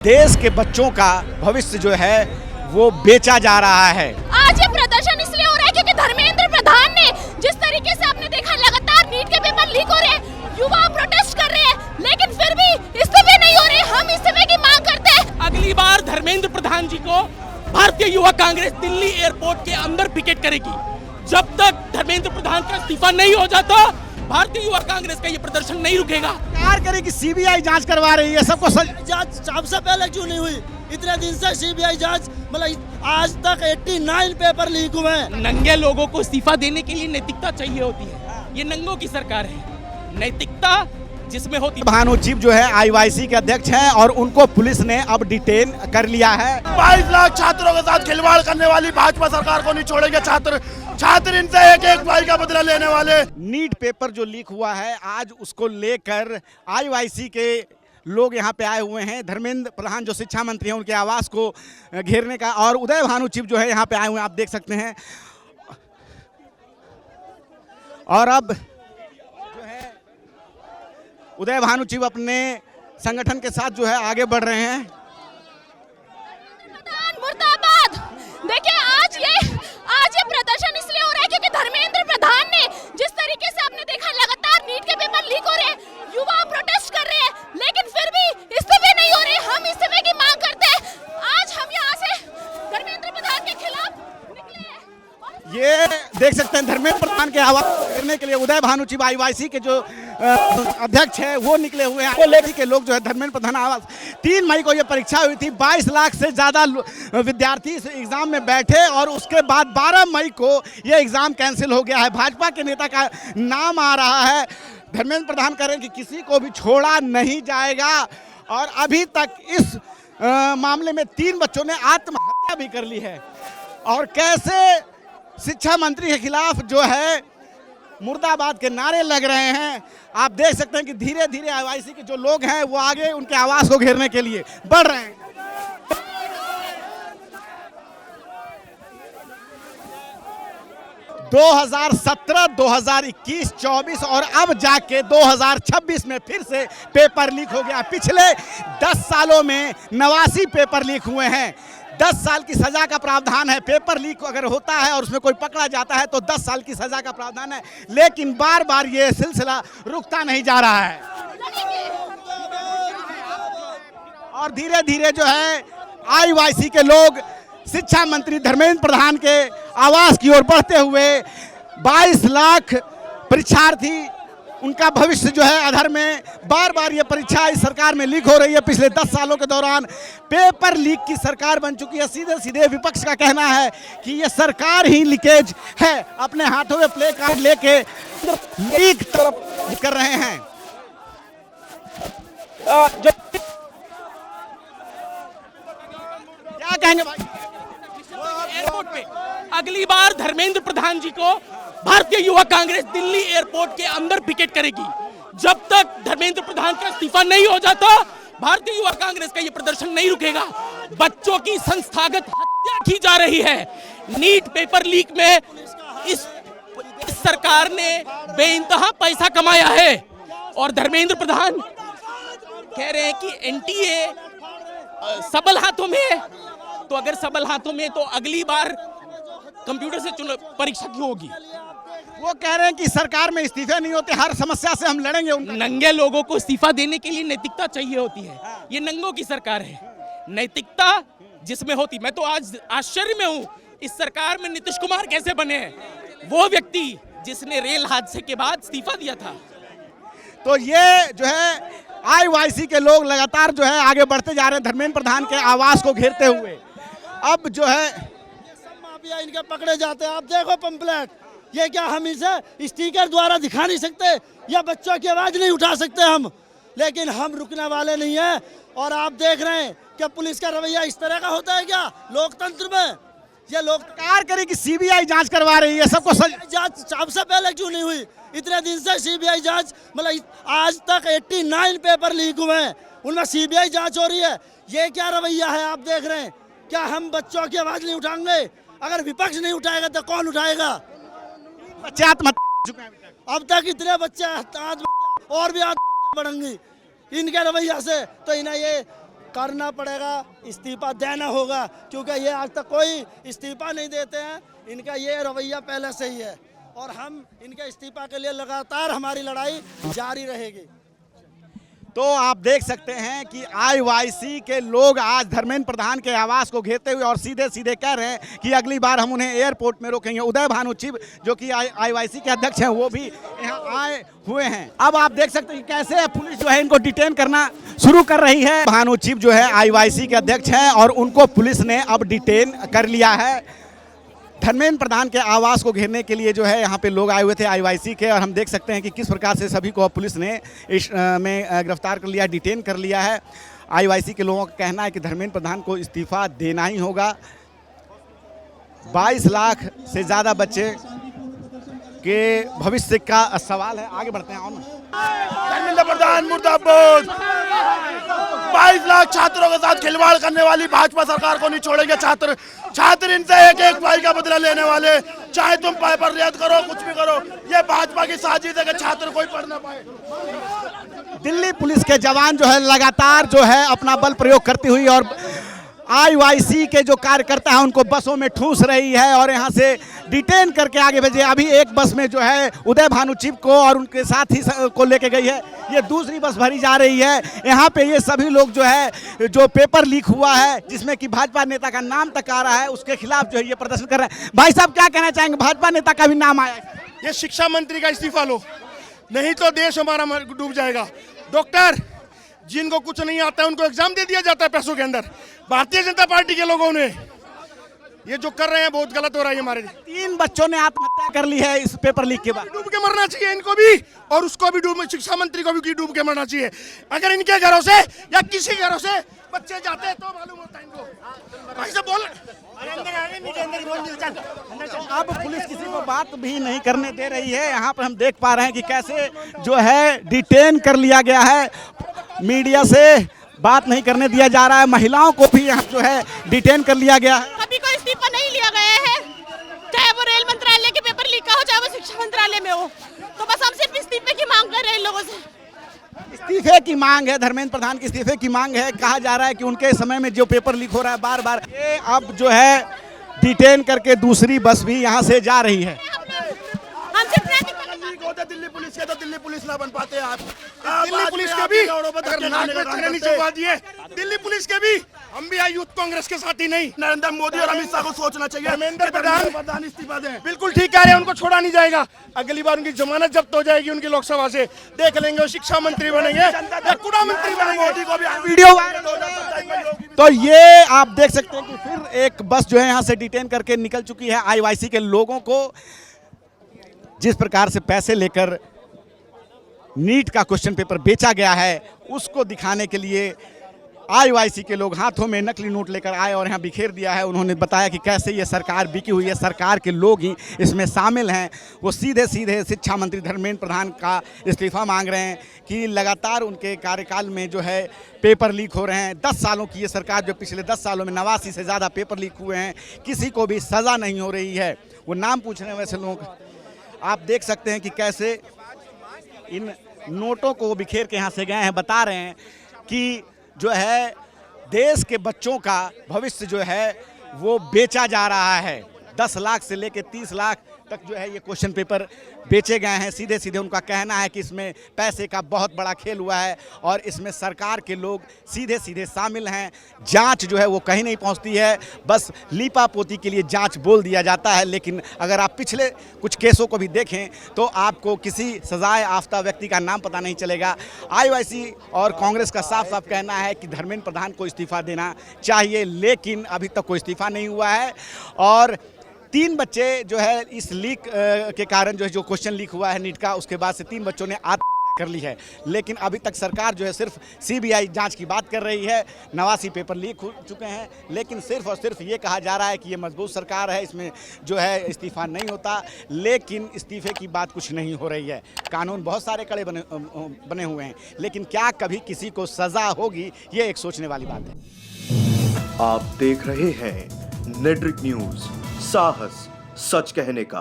देश के बच्चों का भविष्य जो है वो बेचा जा रहा है। आज ये प्रदर्शन इसलिए हो रहा है क्योंकि धर्मेंद्र प्रधान ने जिस तरीके से आपने देखा लगातार नीट के पेपर लीक हो रहे हैं, युवा प्रोटेस्ट कर रहे हैं, लेकिन फिर भी इस्तीफे नहीं हो रहे। हम इस्तीफे की मांग करते हैं। अगली बार धर्मेंद्र प्रधान जी को भारतीय युवा कांग्रेस दिल्ली एयरपोर्ट के अंदर पिकेट करेगी। जब तक धर्मेंद्र प्रधान का इस्तीफा नहीं हो जाता, भारतीय युवा कांग्रेस का ये प्रदर्शन नहीं रुकेगा। सरकार करे कि सीबीआई जांच करवा रही है, सबको जांच सबसे पहले क्यों नहीं हुई? इतने दिन से सीबीआई जांच, मतलब आज तक 89 पेपर लीक हुए हैं। नंगे लोगों को इस्तीफा देने के लिए नैतिकता चाहिए होती है। ये नंगों की सरकार है। नैतिकता जिसमें होती। भानु चिप जो है आईवाईसी के अध्यक्ष हैं और उनको पुलिस ने अब डिटेन कर लिया है। 22 लाख छात्रों के साथ खिलवाड़ करने वाली भाजपा सरकार को नहीं छोड़ेंगे। छात्र इनसे एक भाई का बदला लेने वाले। नीट पेपर जो लीक हुआ है, आज उसको लेकर आईवाईसी के लोग यहाँ पे आए हुए हैं। धर्मेंद्र प्रधान जो शिक्षा मंत्री हैं, उनके आवास को घेरने का, और उदय भानु चिप जो है यहाँ पे आए हुए हैं, आप देख सकते हैं। और अब जो है उदय भानु चिप अपने संगठन के साथ जो है आगे बढ़ रहे हैं। मुर्दाबाद। देखिए आज ये प्रदर्शन इसलिए हो रहा है क्योंकि धर्मेंद्र प्रधान ने जिस तरीके से आपने देखा लगातार नीट के पेपर लीक हो रहे हैं, युवा प्रोटेस्ट कर रहे हैं, लेकिन फिर भी इस्तीफे नहीं हो रहे। हम इस्तीफे की मांग करते हैं। आज हम यहाँ से धर्मेंद्र प्रधान के खिलाफ निकले हैं। ये देख सकते हैं धर्मेंद्र प्रधान के आवाज करने के लिए उदय भानु चिप आईवाईसी के जो अध्यक्ष है वो निकले हुए हैं। लेडी के लोग जो है धर्मेंद्र प्रधान आवास। 3 मई को ये परीक्षा हुई थी। 22 लाख से ज़्यादा विद्यार्थी इस एग्ज़ाम में बैठे और उसके बाद 12 मई को ये एग्ज़ाम कैंसिल हो गया है। भाजपा के नेता का नाम आ रहा है। धर्मेंद्र प्रधान कह रहे हैं कि किसी को भी छोड़ा नहीं जाएगा। और अभी तक इस मामले में 3 बच्चों ने आत्महत्या भी कर ली है। और कैसे शिक्षा मंत्री के खिलाफ जो है मुर्दाबाद के नारे लग रहे हैं। आप देख सकते हैं कि धीरे धीरे आईवाईसी के जो लोग हैं वो आगे उनके आवास को घेरने के लिए बढ़ रहे हैं। – 2017, 2021, 24 और अब जाके 2026 में फिर से पेपर लीक हो गया। पिछले 10 सालों में 89 पेपर लीक हुए हैं। 10 साल की सजा का प्रावधान है। पेपर लीक अगर होता है और उसमें कोई पकड़ा जाता है तो 10 साल की सजा का प्रावधान है। लेकिन बार बार ये सिलसिला रुकता नहीं जा रहा है और धीरे धीरे जो है आईवाईसी के लोग शिक्षा मंत्री धर्मेंद्र प्रधान के आवास की ओर बढ़ते हुए 22 लाख परीक्षार्थी, उनका भविष्य जो है अधर में। बार बार ये परीक्षा इस सरकार में लीक हो रही है। पिछले 10 सालों के दौरान पेपर लीक की सरकार बन चुकी है। सीधे सीधे विपक्ष का कहना है कि ये सरकार ही लीकेज है। अपने हाथों में प्ले कार्ड लेके लीक तरफ कर रहे हैं। क्या कहेंगे भाई? एयरपोर्ट पे अगली बार धर्मेंद्र प्रधान जी को भारतीय युवा कांग्रेस दिल्ली एयरपोर्ट के अंदर पिकेट करेगी। जब तक धर्मेंद्र प्रधान का इस्तीफा नहीं हो जाता, भारतीय युवा कांग्रेस का ये प्रदर्शन नहीं रुकेगा। बच्चों की संस्थागत हत्या की जा रही है। नीट पेपर लीक में इस सरकार ने बेइंतहा पैसा कमाया है और धर्मेंद्र प्रधान कह रहे हैं कि एनटीए सबल हाथों में है। तो अगर सबल हाथों में तो अगली बार कंप्यूटर से परीक्षा क्यों होगी? वो कह रहे हैं कि सरकार में इस्तीफे नहीं होते, हर समस्या से हम लड़ेंगे। नंगे लोगों को इस्तीफा देने के लिए नैतिकता चाहिए होती है। ये नंगों की सरकार है। नैतिकता जिसमें होती। मैं तो आज आश्चर्य में हूँ, इस सरकार में नीतीश कुमार कैसे बने हैं? वो व्यक्ति जिसने रेल हादसे के बाद इस्तीफा दिया था। तो ये जो है आईवाईसी के लोग लगातार जो है आगे बढ़ते जा रहे हैं धर्मेंद्र प्रधान के आवास को घेरते हुए। अब जो है माफिया इनके पकड़े जाते हैं। आप देखो पंपलेट, ये क्या हम इसे स्टिकर द्वारा दिखा नहीं सकते या बच्चों की आवाज नहीं उठा सकते हम, लेकिन हम रुकने वाले नहीं हैं। और आप देख रहे हैं कि पुलिस का रवैया इस तरह का होता है क्या लोकतंत्र में? ये लोग सरकार करे कि सीबीआई जांच करवा रही है, सबको जांच सबसे पहले क्यों नहीं हुई? इतने दिन से सीबीआई जांच, मतलब आज तक 89 पेपर लीक हुए हैं, उनमें सीबीआई जांच हो रही है। ये क्या रवैया है? आप देख रहे हैं क्या हम बच्चों की आवाज नहीं उठाएंगे? अगर विपक्ष नहीं उठाएगा तो कौन उठाएगा? बच्चे आत्महत्या कर चुके हैं। अब तक इतने बच्चे आत्महत्या और भी आत्महत्या बढ़ेंगी इनके रवैया से। तो इन्हें ये करना पड़ेगा, इस्तीफा देना होगा, क्योंकि ये आज तक कोई इस्तीफा नहीं देते हैं। इनका ये रवैया पहले से ही है और हम इनके इस्तीफा के लिए लगातार हमारी लड़ाई जारी रहेगी। तो आप देख सकते हैं कि आईवाईसी के लोग आज धर्मेंद्र प्रधान के आवास को घेरते हुए और सीधे सीधे कह रहे हैं कि अगली बार हम उन्हें एयरपोर्ट में रोकेंगे। उदय भानु चिब जो कि आईवाईसी के अध्यक्ष हैं वो भी यहाँ आए हुए हैं। अब आप देख सकते हैं कि कैसे पुलिस जो है इनको डिटेन करना शुरू कर रही है। भानु चिब जो है आईवाईसी के अध्यक्ष हैं और उनको पुलिस ने अब डिटेन कर लिया है। धर्मेंद्र प्रधान के आवास को घेरने के लिए जो है यहाँ पे लोग आए हुए थे आईवाईसी के, और हम देख सकते हैं कि किस प्रकार से सभी को पुलिस ने इस में गिरफ्तार कर लिया, डिटेन कर लिया है। आईवाईसी के लोगों का कहना है कि धर्मेंद्र प्रधान को इस्तीफा देना ही होगा। 22 लाख से ज़्यादा बच्चे के भविष्य का सवाल है। आगे बढ़ते हैं। धर्मेंद्र प्रधान मुर्दाबाद। 22 लाख छात्रों के साथ खिलवाड़ करने वाली भाजपा सरकार को नहीं छोड़ेंगे छात्र। छात्र इनसे एक एक भाई का बदला लेने वाले, चाहे तुम पेपर रद्द करो, कुछ भी करो, ये भाजपा की साजिश है कि छात्र कोई पढ़ ना पाए। दिल्ली पुलिस के जवान जो है लगातार जो है अपना बल प्रयोग करती हुई और आईवाईसी के जो कार्यकर्ता हैं उनको बसों में ठूस रही है और यहाँ से डिटेन करके आगे भेजे। अभी एक बस में जो है उदय भानु चिब को और उनके साथी को लेके गई है, ये दूसरी बस भरी जा रही है। यहाँ पे ये सभी लोग जो है जो पेपर लीक हुआ है जिसमें कि भाजपा नेता का नाम तक आ रहा है उसके खिलाफ जो है ये प्रदर्शन कर रहे हैं। भाई साहब क्या कहना चाहेंगे, भाजपा नेता का भी नाम आया है। ये शिक्षा मंत्री का इस्तीफा लो, नहीं तो देश हमारा डूब जाएगा। डॉक्टर जिनको कुछ नहीं आता है उनको एग्जाम दे दिया जाता है पैसों के अंदर। भारतीय जनता पार्टी के लोगों ने ये जो कर रहे हैं बहुत गलत हो रहा है। हमारे 3 बच्चों ने आत्महत्या कर ली है इस पेपर लीक के बाद। डूब के मरना चाहिए इनको भी और उसको भी डूब, शिक्षा मंत्री को भी डूब के मरना चाहिए। अगर इनके घरों से या किसी घरों से बच्चे जाते हैं तो मालूम होता है इनको। भाई से बोल अब पुलिस किसी को बात भी नहीं करने दे रही है। यहाँ पर हम देख पा रहे हैं कि कैसे जो है डिटेन कर लिया गया है, मीडिया से बात नहीं करने दिया जा रहा है। महिलाओं को भी यहाँ जो है डिटेन कर लिया गया है। कभी कोई इस्तीफा नहीं लिया गया है, चाहे वो रेल मंत्रालय के पेपर लीक का हो, चाहे वो शिक्षा मंत्रालय में हो। तो बस हम सिर्फ इस्तीफे की मांग कर रहे हैं लोगों से। इस्तीफे की मांग है, धर्मेंद्र प्रधान के इस्तीफे की मांग है। कहा जा रहा है कि उनके समय में जो पेपर लीक हो रहा है बार बार, ये अब जो है डिटेन करके दूसरी बस भी यहाँ से जा रही है। दिल्ली पुलिस के तो दिल्ली पुलिस ना बन पाते आप। दिल्ली पुलिस के भी नाक दिए, दिल्ली पुलिस के भी हम भी आई यूथ कांग्रेस के साथी नहीं। नरेंद्र मोदी और अमित शाह को सोचना चाहिए। धर्मेंद्र प्रधान इस्तीफा दें। बिल्कुल ठीक कह रहे हैं, उनको छोड़ा नहीं जाएगा। अगली बार उनकी जमानत जब्त हो जाएगी उनकी लोकसभा से, देख लेंगे वो शिक्षा मंत्री बनेंगे या कूड़ा मंत्री बनेंगे। मोदी को भी वीडियो वायरल हो जाएगा। तो ये आप देख सकते हैं कि फिर एक बस जो है यहाँ से डिटेन करके निकल चुकी है। आईवाईसी के लोगों को जिस प्रकार से पैसे लेकर नीट का क्वेश्चन पेपर बेचा गया है उसको दिखाने के लिए आईवाईसी के लोग हाथों में नकली नोट लेकर आए और यहाँ बिखेर दिया है। उन्होंने बताया कि कैसे ये सरकार बिकी हुई है, सरकार के लोग ही इसमें शामिल हैं। वो सीधे सीधे शिक्षा मंत्री धर्मेंद्र प्रधान का इस्तीफा मांग रहे हैं कि लगातार उनके कार्यकाल में जो है पेपर लीक हो रहे हैं। 10 सालों की ये सरकार, जो पिछले 10 सालों में 89 से ज़्यादा पेपर लीक हुए हैं, किसी को भी सज़ा नहीं हो रही है। वो नाम पूछ रहे हैं वैसे लोग। आप देख सकते हैं कि कैसे इन नोटों को बिखेर के यहाँ से गए हैं। बता रहे हैं कि जो है देश के बच्चों का भविष्य जो है वो बेचा जा रहा है। 10 लाख से लेकर 30 लाख तक जो है ये क्वेश्चन पेपर बेचे गए हैं। सीधे सीधे उनका कहना है कि इसमें पैसे का बहुत बड़ा खेल हुआ है और इसमें सरकार के लोग सीधे सीधे शामिल हैं। जांच जो है वो कहीं नहीं पहुंचती है, बस लीपापोती के लिए जांच बोल दिया जाता है। लेकिन अगर आप पिछले कुछ केसों को भी देखें तो आपको किसी सजाए याफ्ता व्यक्ति का नाम पता नहीं चलेगा। आईवाईसी और कांग्रेस का साफ साफ कहना है कि धर्मेंद्र प्रधान को इस्तीफा देना चाहिए, लेकिन अभी तक कोई इस्तीफा नहीं हुआ है। और 3 बच्चे जो है इस लीक के कारण जो है, जो क्वेश्चन लीक हुआ है नीट का, उसके बाद से 3 बच्चों ने आत्महत्या कर ली है। लेकिन अभी तक सरकार जो है सिर्फ सीबीआई जांच की बात कर रही है। 89 पेपर लीक हो चुके हैं, लेकिन सिर्फ और सिर्फ ये कहा जा रहा है कि ये मजबूत सरकार है, इसमें जो है इस्तीफा नहीं होता। लेकिन इस्तीफे की बात कुछ नहीं हो रही है। कानून बहुत सारे कड़े बने हुए हैं, लेकिन क्या कभी किसी को सजा होगी, ये एक सोचने वाली बात है। आप देख रहे हैं नेट्रिक न्यूज, साहस सच कहने का।